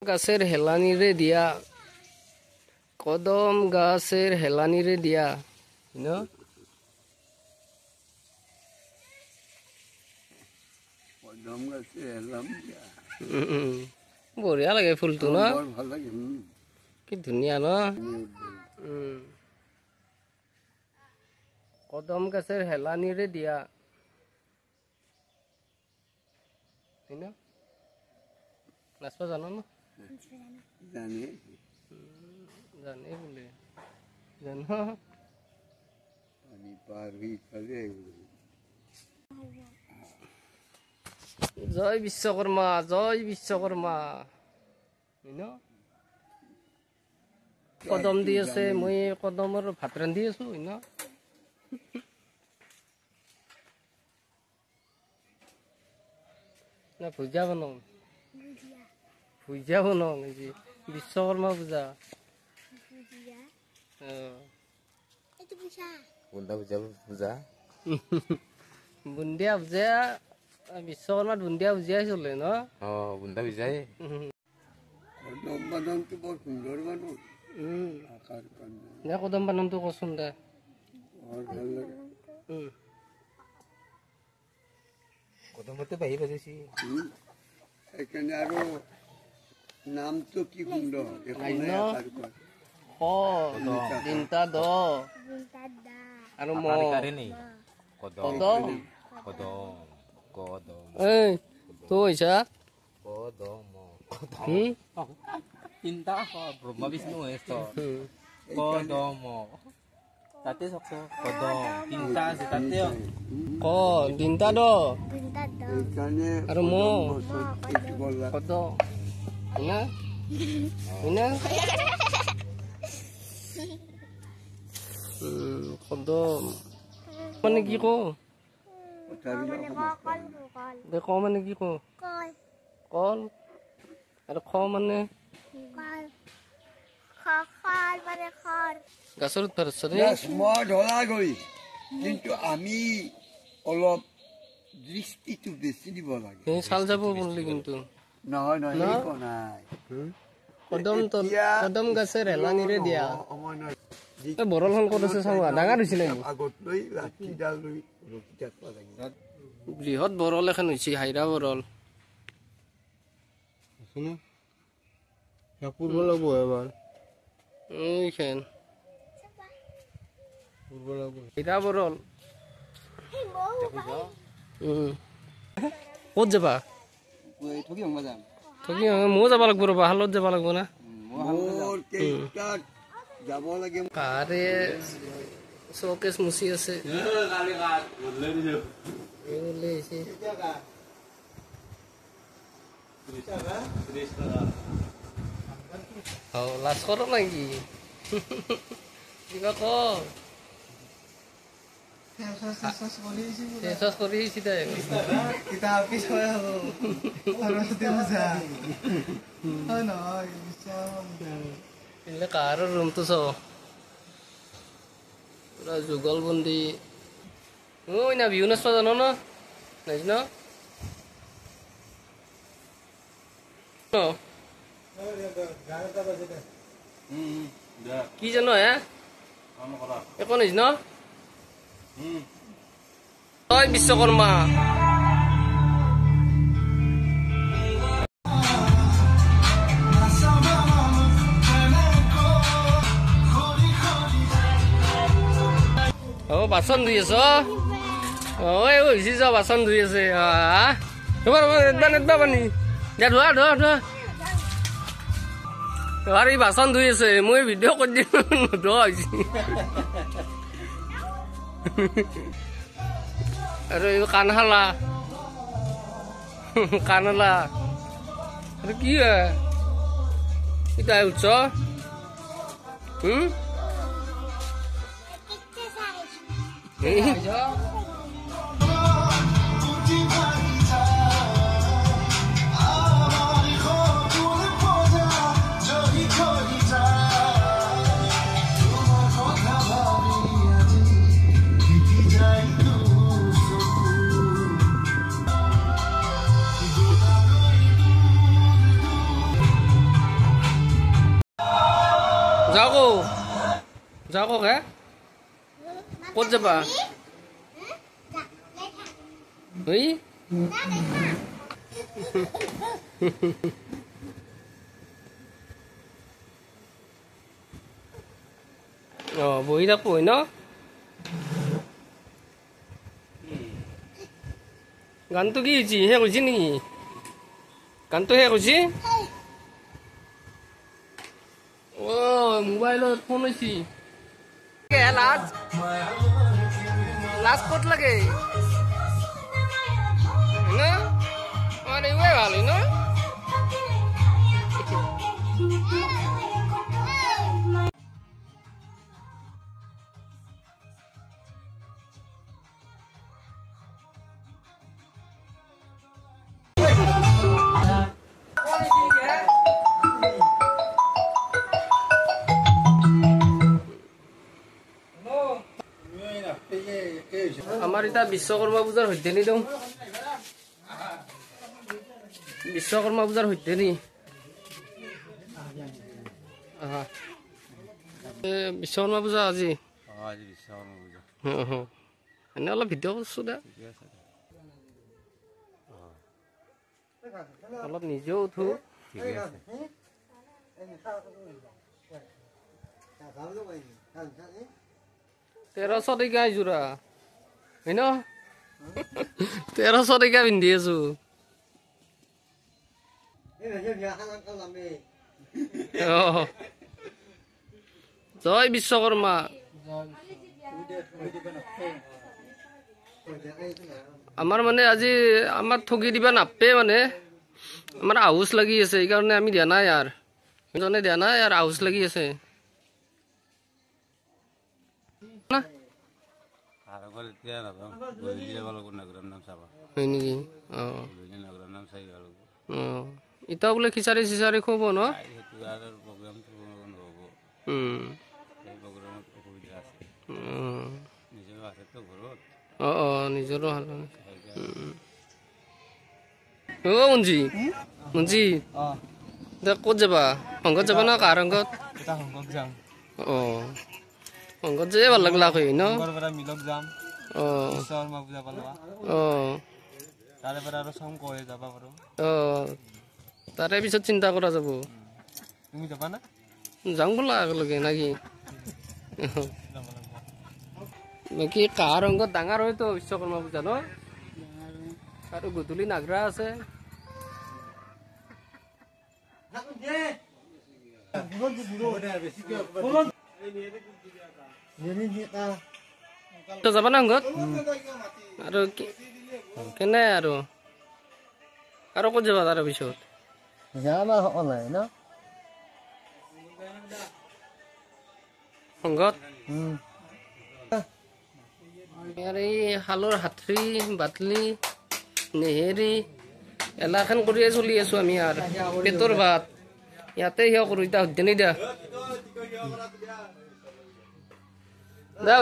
গাছের হেলানিরে দিয়া কদম গাছের হেলানিরে দিয়া বঢ়িয়া লাগে ফুলটো ন কি ধুনীয়া ন কদম গাছের হেলানিরে দিয়া নাচবা জানো না জানে বলে জানো জয় বিশ্বকর্মা জয় বিশ্বকর্মা কদম দি আছে মই কদমৰ ভাত ৰান্ধি আছো না পূজা বনাও পূজা বনাও নাকি বিশ্বকর্মা পূজা বুন্দিয়া পূজা বিশ্বকর্মা বুন্দিয়া পূজাই চলে ন বুন্দা পূজাই কদম বাননটো কচোন দে কদমতে বাহি বাজিছি এখানে আৰু নামটো কি সুন্দৰ তিনটা দ আৰু কদম এই তো হৈছা তিনটা ব্ৰহ্মা বিষ্ণু কদম তাতে চকছো কদম তিনটা আছে তাতে তিনটা দ আৰু কদম কদম মানে কি কওঁ ক মানে কি কওঁ কল আৰু খ মানে গাছৰ উৎপাদ কিন্তু আমি অলপ দৃষ্টিটো বেছি দিব লাগে চাল যাব বললি কিন্তু নহয় নাই কদম গাছের হেলানিরে দিয়া বৰল খন ক'ত আছে চাওঁ ডাঙৰ হৈছিলে আগত লৈ লাঠিডাল লৈ ৰখি থাকিব লাগে বৃহৎ বৰল এখন হৈছে হাইৰা বৰল পূৰ্ব ল'ব এবাৰ এইখান হাইৰা বৰল ক'ত যাবা থকি ময়ো যাব লাগিব ৰ'বা হালত যাব লাগিব না যাব লাগে কাৰে চকেছ মুচি আছে লাজ কৰ নেকি কিবা ক কাৰো ৰুমটো চাওঁ পুৰা যুগলবন্দী ঐ না বিহু নাচবা জানো ন নাজানো কি জানো হে একো নাজানো জয় বিশ্বকৰ্মা বাচন ধুই আছ যা বাচন ধুই আছে পানী ধোৱা ধোৱা ধোৱা আৰু বাচন ধুই আছে মই ভিডিঅ' কৰি দিম নোধোৱা হৈছে আৰু এই কাণহালা আৰু কি এটা উৎস যাও হে ক'ত যাবা ঐ বহি থাকো ন গানটো কি হৈছে হে কৈছে নেকি গানটো হে কৈছে মোবাইলত ফোন হৈছে লাজ ক'ত লাগে ভাল ন আমাৰ এতিয়া বিশ্বকৰ্মা পূজাৰ সৈতে নি দিওঁ বিশ্বকৰ্মা পূজাৰ সৈতে নি বিশ্বকৰ্মা পূজা আজি এনে অলপ ভিডিঅ' কৰিছো দে অলপ নিজেও উঠো 1300 টকা জোৰা হয় ন 1300 টকা পিন্ধি আছো জয় বিশ্বকৰ্মা আমাৰ মানে আজি আমাৰ ঠগি দিবা নাপে মানে আমাৰ আউচ লাগি আছে এই কাৰণে আমি দিয়া নাই আর জনে দিয়া নাই আর আউচ লাগি আছে না আর বল দিয়া না বলিলে বল কোন নগরম নাম চাবা হয় নেকি বলিলে নগরম নাম চাই গেল ইটা বলে খিচাৰি চিচাৰি খুব ন হেতু আৰ প্ৰোগ্ৰাম তো নহব এই প্ৰোগ্ৰামত অসুবিধা আছে নিজে আছে তো ঘৰত নিজৰো ভাল মুঞ্জি মুঞ্জি ক'ত যাবা সংগত যাবা না কাৰ সংগত সংগত যাম সংগত যাই ভাল লাগলা হয় ন মিলক যাম বিশ্বকৰ্মা পূজা পালবা তাৰে পৰা আৰু সম কয়ে যাবা পাৰো তাৰে পিছত চিন্তা কৰা যাব তুমি যাবা না যাম বলা একেলগে নাকি বাকী কাৰ অংগত ডাঙৰ হয়তো বিশ্বকৰ্মা পূজা ন আৰু গধূলি নাগৰা আছে যাবা না সংগত আৰু কেনে আৰু ক'ত যাবা তাৰ পিছত সংগত এই শালৰ হাতৰি বাটলি নেহেৰি এলাখান কৰিয়ে চলি আছো আমি আৰ পেটৰ ভাত ইয়াতে হিয়া কৰো এতিয়া উদ্যানি দিয়া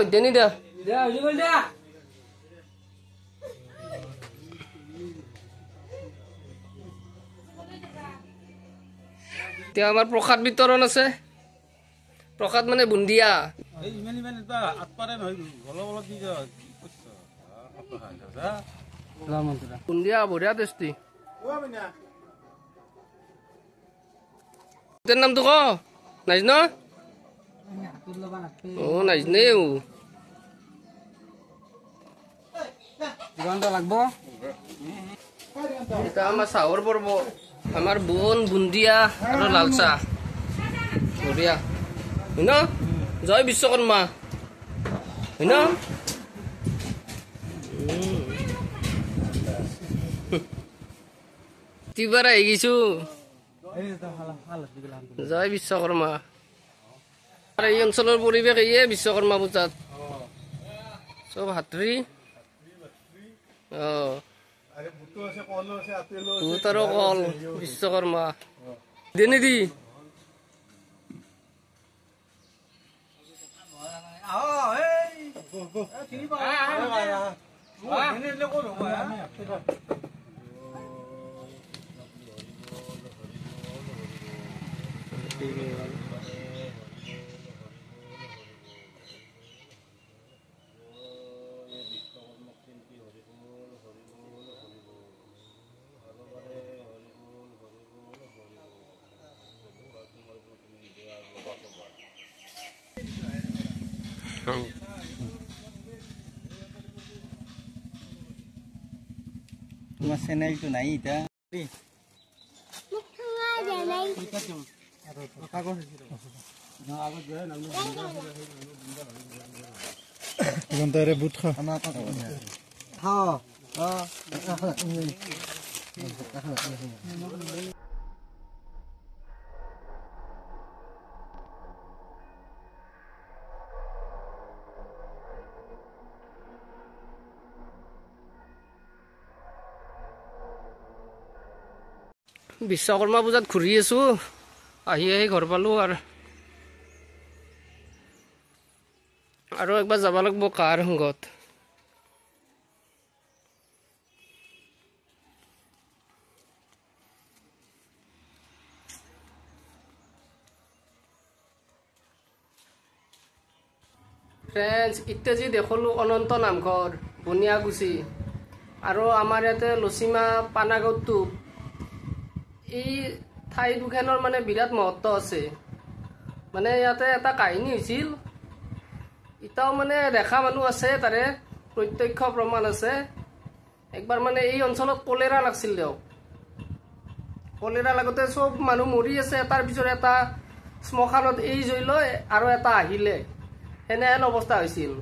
উদ্যানি দিয়া এতিয়া আমাৰ প্ৰসাদ বিতৰণ আছে প্ৰসাদ মানে বুন্দিয়া বুন্দিয়া বঢ়িয়া টেষ্টি তোৰ নামটো ক নাজন নাজনে লাগব এটা আমাৰ চাহৰ পৰ্ব আমাৰ বোন বুন্দিয়া আৰু লাল চাহ বঢ়িয়া হয় ন জয় বিশ্বকৰ্মা হয় ন তিবাৰ আহি গৈছো জয় বিশ্বকৰ্মা এই অঞ্চলৰ পৰিৱেশ এইয়ে বিশ্বকৰ্মা পূজাত চব হাতৰি বুট আৰু কল বিশ্বকৰ্মা দেনি দি তোমাৰ চ্যানেল তো নাই এটা বুট খা বিশ্বকৰ্মা পূজাত ঘূৰি আছো আহি ঘৰ পালো আৰু একবাৰ যাব লাগিব কাৰ সংগত ফ্ৰেণ্ডছ এতিয়া যি দেখলো অনন্ত নামঘৰ বনিয়াগুচি আৰু আমাৰ ইয়াতে লচিমা পানাগৌতু এই ঠাই দুখনৰ মানে বিৰাট মহত্ব আছে মানে ইয়াতে এটা কাহিনী হৈছিল এটাও মানে দেখা মানুহ আছে তাৰে প্ৰত্যক্ষ প্ৰমাণ আছে একবাৰ মানে এই অঞ্চলত কলেৰা লাগছিল দিয়ক কলেৰা লাগতে চব মানুহ মৰি আছে এটাৰ পিছত এটা শ্মশানত এই জৈ লৈ আৰু এটা আহিলে এনেহেন অৱস্থা হৈছিল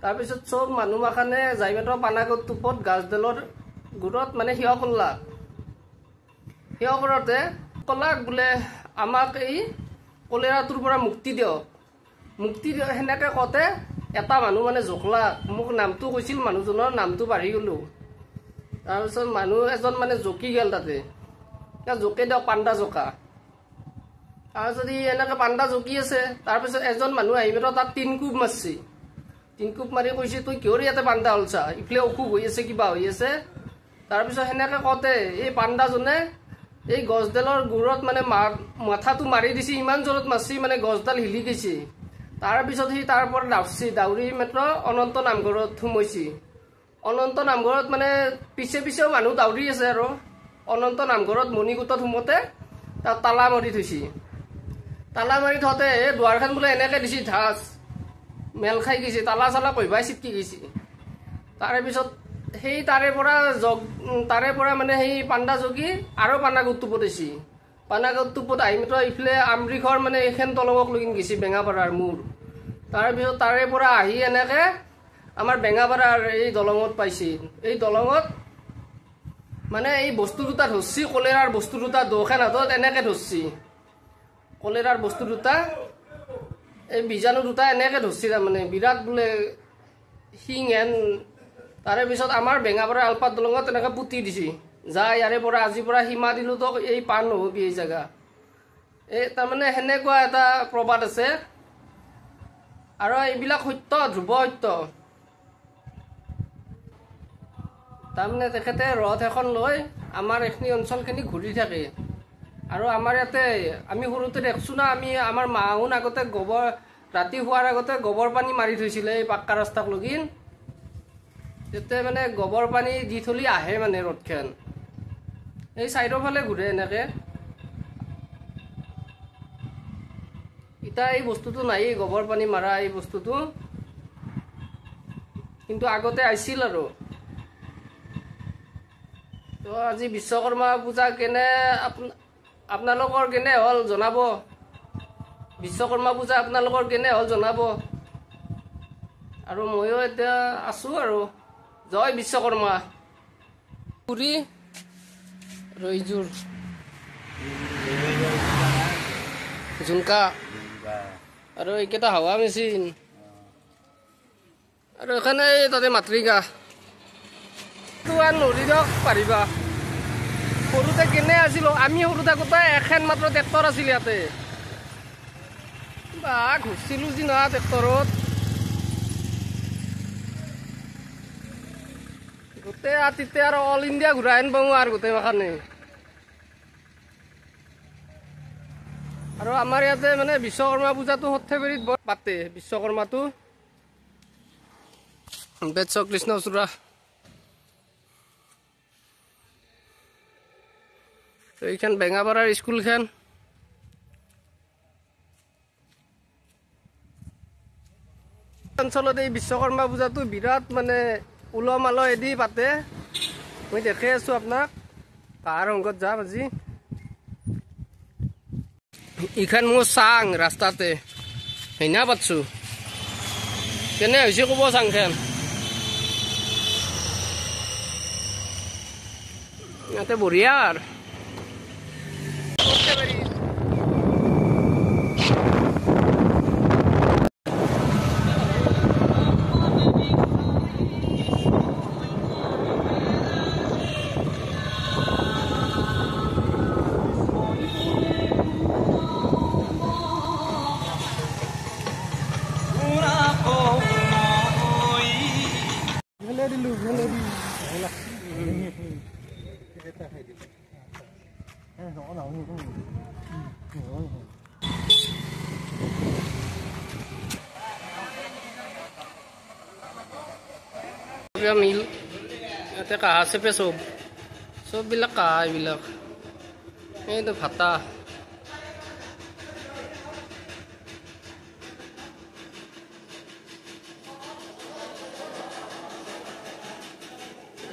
তাৰপিছত চব মানুহ মাখানে যাই মাত্ৰ পানাগৌতুপত গাছডালৰ গুৰত মানে সিয় কৰলাক সিয় কৰোঁতে ক'লাক বোলে আমাক এই কলেৰাটোৰ পৰা মুক্তি দিয়ক মুক্তি সেনেকৈ কওঁতে এটা মানুহ মানে জোকলাক মোক নামটো কৈছিল মানুহজনৰ নামটো পাহৰি গ'লোঁ তাৰপিছত মানুহ এজন মানে জকি গ'ল তাতে জোকে দিয়ক পাণ্ডা জোকা তাৰপিছত ই এনেকৈ পাণ্ডা জকি আছে তাৰপিছত এজন মানুহ আহি পেলাই তাত 3 কোব মাৰছি 3 কোব মাৰি কৈছে তই কিহৰ ইয়াতে পাণ্ডা হ'লছা ইফালে অসুখ হৈ আছে কিবা হৈ আছে তাৰপিছত সেনেকৈ কওঁতে এই পাণ্ডাজনে এই গছডালৰ গুৰত মানে মাথাটো মাৰি দিছে ইমান জোৰত মাৰছি মানে গছডাল হিলি গৈছে তাৰপিছত সি তাৰ পৰা দাউৰি মাত্ৰ অনন্ত নামঘৰত সোমাইছে অনন্ত নামঘৰত মানে পিছে পিছেও মানুহ দাউৰি আছে আৰু অনন্ত নামঘৰত মণিকূটত সোমোতে তাত তালা মাৰি থৈছে তালা মাৰি থওঁতে এই দুৱাৰখন বোলে এনেকৈ দিছে ঢাচ মেল খাই গৈছে তালা চালা কহিবাই চিটকি গৈছে তাৰেপিছত সেই তাৰে পৰা মানে সেই পাণ্ডা জগি আৰু পানাগৌতুপত আহিছে পানাগৌতুপত আহি মাত্ৰ ইফালে আমৰিখৰ মানে এইখন দলঙক লৈ গৈছে বেঙাপাৰাৰ মূৰ তাৰপিছত তাৰে পৰা আহি এনেকৈ আমাৰ বেঙাপাৰাৰ এই দলঙত পাইছে এই দলঙত মানে এই বস্তু দুটা ধৰছি কলেৰাৰ বস্তু দুটা দোখান হাতত এনেকৈ ধৰছি কলেৰাৰ বস্তু দুটা এই বীজাণু দুটা এনেকৈ ধৰছি তাৰমানে বিৰাট বোলে শিং হেন তাৰে পিছত আমাৰ বেঙাপাৰা আলপাত দলঙত তেনেকৈ পুতি দিছে যা ইয়াৰে পৰা আজিৰ পৰা সীমা দিলোঁ তোক এই পাৰ নহবি এই জেগা এই তাৰমানে সেনেকুৱা এটা প্ৰবাদ আছে আৰু এইবিলাক সত্য ধ্ৰুৱ সত্য তাৰমানে তেখেতে ৰথ এখন লৈ আমাৰ এইখিনি অঞ্চলখিনি ঘূৰি থাকে আৰু আমাৰ ইয়াতে আমি সৰুতে দেখছোঁ না আমি আমাৰ মাহঁত আগতে গোবৰ ৰাতি শোৱাৰ আগতে গোবৰ পানী মাৰি থৈছিলে এই পাক্কা ৰাস্তাক লগিন তেতিয়া মানে গোবৰ পানী দি থলি আহে মানে ৰথখন এই চাইডৰ ফালে ঘূৰে এনেকৈ এতিয়া এই বস্তুটো নাই গোবৰ পানী মাৰা এই বস্তুটো কিন্তু আগতে আহিছিল আৰু তো আজি বিশ্বকৰ্মা পূজা কেনে আপোনালোকৰ কেনে হ'ল জনাব বিশ্বকৰ্মা পূজা আপোনালোকৰ কেনে হ'ল জনাব আৰু ময়ো এতিয়া আছোঁ আৰু জয় বিশ্বকৰ্মা পুৰি ৰৈজোৰ ঝুমকা আৰু এইকেইটা হাৱা মেচিন আৰু এখানে তাতে মাতৃকা নৰি দিয়ক পাৰিবা সৰুতে কেনে আছিলোঁ আমি সৰু থাকোঁতে এখন মাত্ৰ ট্ৰেক্টৰ আছিল ইয়াতে বা ঘূৰিছিলোঁ যি নহয় ট্ৰেক্টৰত গোটেই তেতিয়া আৰু অল ইণ্ডিয়া ঘূৰাই আন পাওঁ আৰু গোটেই মাখানে আৰু আমাৰ ইয়াতে মানে বিশ্বকৰ্মা পূজাটো সৰ্থেবাৰীত বৰ পাতে বিশ্বকৰ্মাটো বেদচ কৃষ্ণচূড়া এইখান বেঙাপাৰাৰ স্কুলখন অঞ্চলত এই বিশ্বকৰ্মা পূজাটো বিৰাট মানে উলহ মালহেদি পাতে মই দেখাই আছোঁ আপোনাক পাহাৰ সংগত যাম আজি ইখান মোৰ চাং ৰাস্তাতে হেনা পাতছোঁ কেনে হৈছে ক'ব চাংখান ইয়াতে বঢ়িয়া আৰু মিল ইয়াতে কাঁহ চেপে চববিলাক কাঁহ এইবিলাক এইটো ভাতা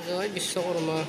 জয় Vishwakarma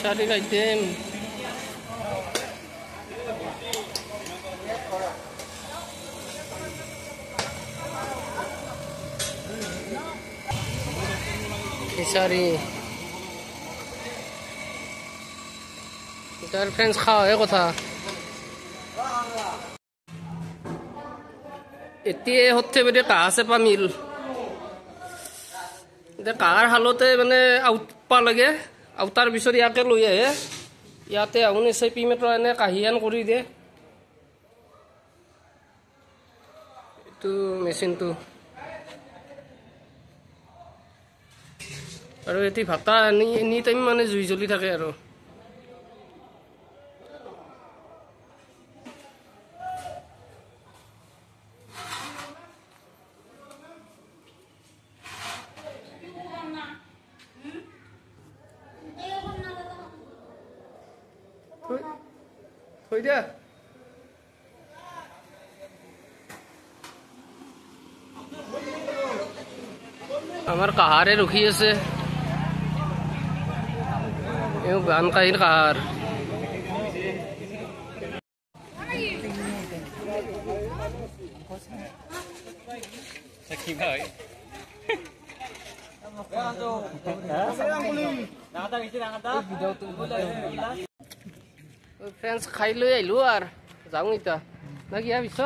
Cari item. Cari. Cari friends খাওয়া কথা এতিয়া হতে বেদে কাহ আছে পামিল দে কাহাৰ হালতে মানে আউটপা লাগে আউটাৰ পিছত ইয়াকে লৈ আহে ইয়াতে আহুনি চেপি মেট্ৰ এনে কাহিয়ান কৰি দিয়ে এইটো মেচিনটো আৰু এটি ভাতা এনি টাইম মানে জুই জ্বলি থাকে আৰু থৈ দিয়া আমাৰ কাহাৰে ৰখি আছে এই গান কাহিৰ কাহাৰ ফ্ৰেন্স খাই লৈ আহিলো আৰু যাওঁ এতিয়া না কি ভাবিছ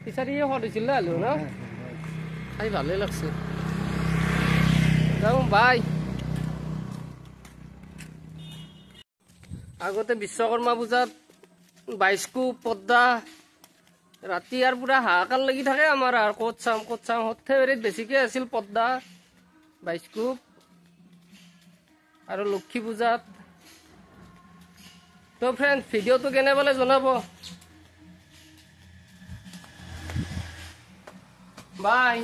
পিছাৰি সদিছিল আহিলো ন খাই ভালে লাগছে যাওঁ বাই আগতে বিশ্বকৰ্মা পূজাত বাইস্কোপ পৰ্দা ৰাতি আৰু পুৰা হাহাকাৰ লাগি থাকে আমাৰ আৰু ক'ত চাম সৰ্থেবাৰীত বেছিকৈ আছিল পৰ্দা বাইস্কোপ আৰু লক্ষী পূজাত তো ফ্ৰেন্ড ভিডিঅ'টো কেনে পালে জনাব বাই